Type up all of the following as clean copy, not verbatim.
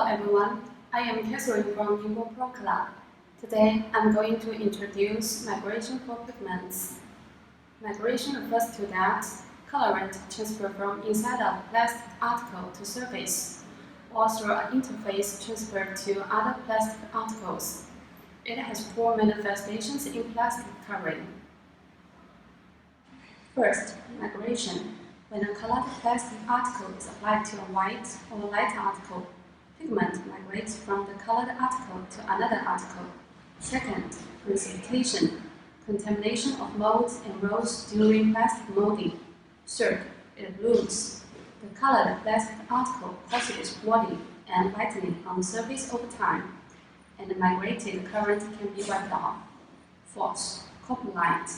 everyone, I am Catherine from NINGBO PROCOLOR. Today I'm going to introduce migration for pigments. Migration refers to that colorant transfer from inside a plastic article to surface, or through an interface transfer to other plastic articles. It has four manifestations in plastic covering. First, migration. When a colored plastic article is applied to a white or light article, pigment migrates from the colored article to another article. Second, precipitation. Contamination of molds and rolls during plastic molding. Third, it blooms. The colored plastic article causes its body and whitening on the surface over time, and the migrated current can be wiped off. Fourth, copper light.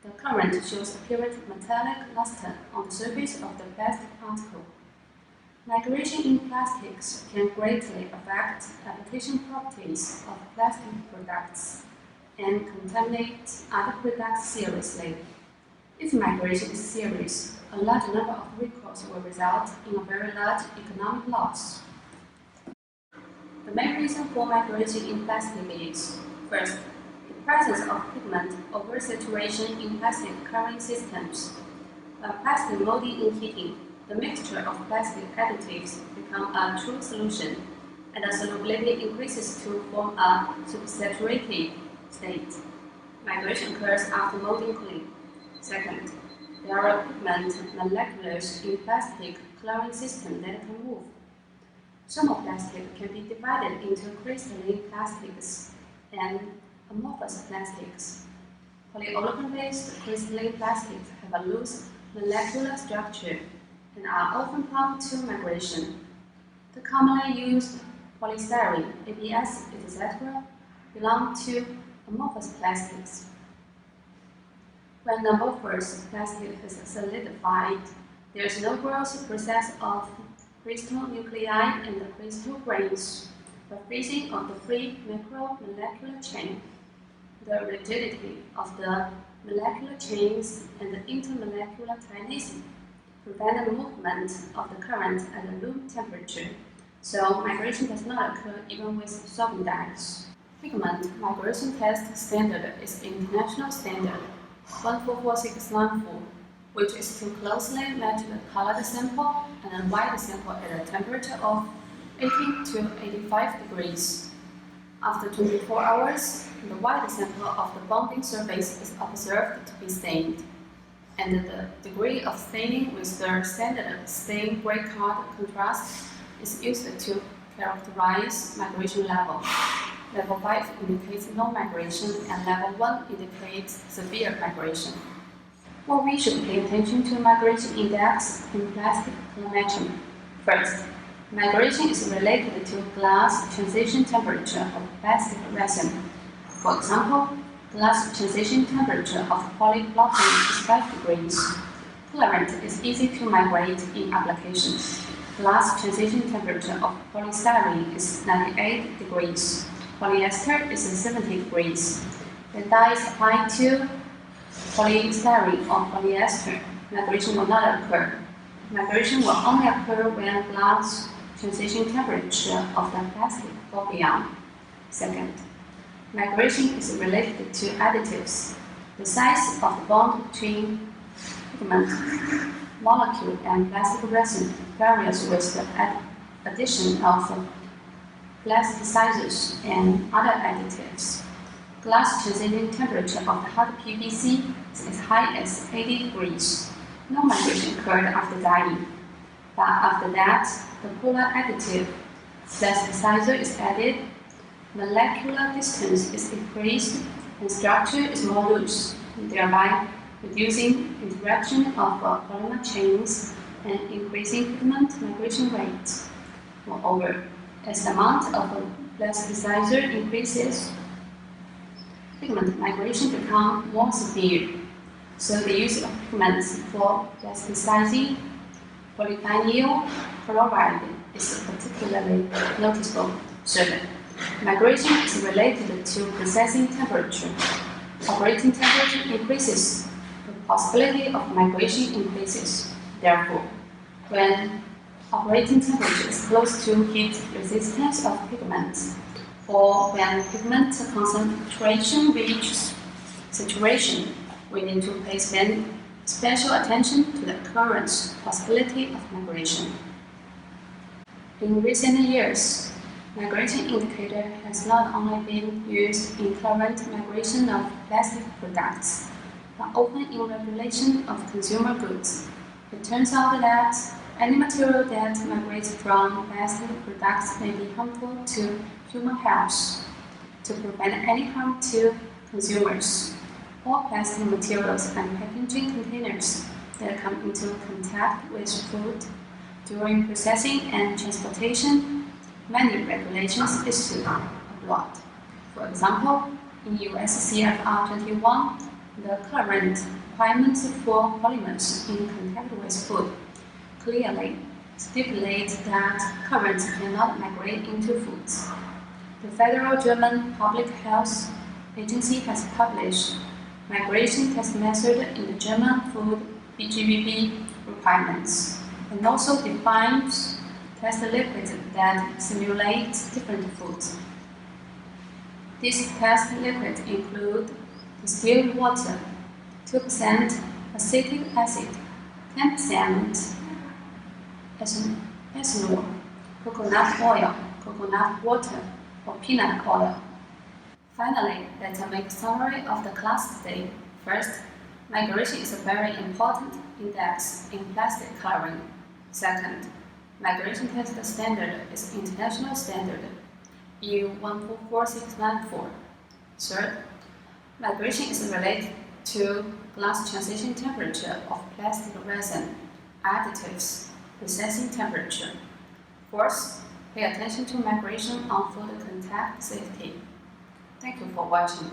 The current shows apparent metallic luster on the surface of the plastic article. Migration in plastics can greatly affect application properties of plastic products and contaminate other products seriously. If migration is serious, a large number of recalls will result in a very large economic loss. The main reason for migration in plastic is, first, the presence of pigment oversaturation in plastic covering systems. When plastic molding and heating, the mixture of plastic additives become a true solution, and the solubility increases to form a supersaturated state. Migration occurs after molding cooling. Second, there are pigment molecules in plastic coloring system that can move. Thermoplastic can be divided into crystalline plastics and amorphous plastics. Polyolefin-based crystalline plastics have a loose molecular structure and are often prone to migration. The commonly used polystyrene, ABS, etc. belong to amorphous plastics. When the amorphous plastic is solidified, there is no growth process of crystal nuclei and the crystal grains, but freezing of the free macromolecular chain. The rigidity of the molecular chains and the intermolecular tightness prevent the movement of the current at the room temperature, so migration does not occur even with solvent dyes. Pigment migration test standard is International Standard 144694, which is to closely match the colored sample and a white sample at a temperature of 80 to 85 degrees. After 24 hours, the white sample of the bonding surface is observed to be stained, and the degree of staining with the standard stain gray card contrast is used to characterize migration level. Level 5 indicates no migration, and level 1 indicates severe migration. What we should pay attention to migration index in plastic colorimetry. First, migration is related to glass transition temperature of plastic resin. For example, glass transition temperature of polypropylene is 5 degrees. Colorant is easy to migrate in application. Glass transition temperature of polystyrene is 98 degrees. Polyester is 70 degrees. When dyes applied to polystyrene or polyester, migration will not occur. Migration will only occur when glass transition temperature of the plastic go beyond. Second, migration is related to additives. The size of the bond between pigment molecule and plastic resin varies with the addition of plasticizers and other additives. Glass transition temperature of the hard PVC is as high as 80 degrees. No migration occurred after dyeing, but after that, the polar additive plasticizer is added, molecular distance is increased, and structure is more loose, thereby reducing interaction of polymer chains and increasing pigment migration rate. Moreover, as the amount of plasticizer increases, pigment migration becomes more severe. So the use of pigments for plasticizing polyvinyl chloride is particularly noticeable. Third, migration is related to processing temperature. Operating temperature increases, the possibility of migration increases. Therefore, when Operating temperature is close to heat resistance of pigments, or when pigment concentration reaches saturation, we need to pay special attention to the current possibility of migration. In recent years, migration indicator has not only been used in current migration of plastic products, but often in regulation of consumer goods. It turns out that any material that migrates from plastic products may be harmful to human health. To prevent any harm to consumers, all plastic materials and packaging containers that come into contact with food during processing and transportation, many regulations issued abroad. For example, in US CFR 21, the current requirements for polymers in contact with food clearly stipulate that currents cannot migrate into foods. The Federal German Public Health Agency has published migration test method in the German food BGBB requirements, and also defines test liquids that simulate different foods. These test liquids include distilled water, 2% acetic acid, 10% ethanol, coconut oil, coconut water, or peanut oil. Finally, let's make a summary of the class today. First, migration is a very important index in plastic coloring. Second, migration test standard is international standard, EU 144694. Third, migration is related to glass transition temperature of plastic resin, additives, processing temperature. Fourth, pay attention to migration on food contact safety. Thank you for watching.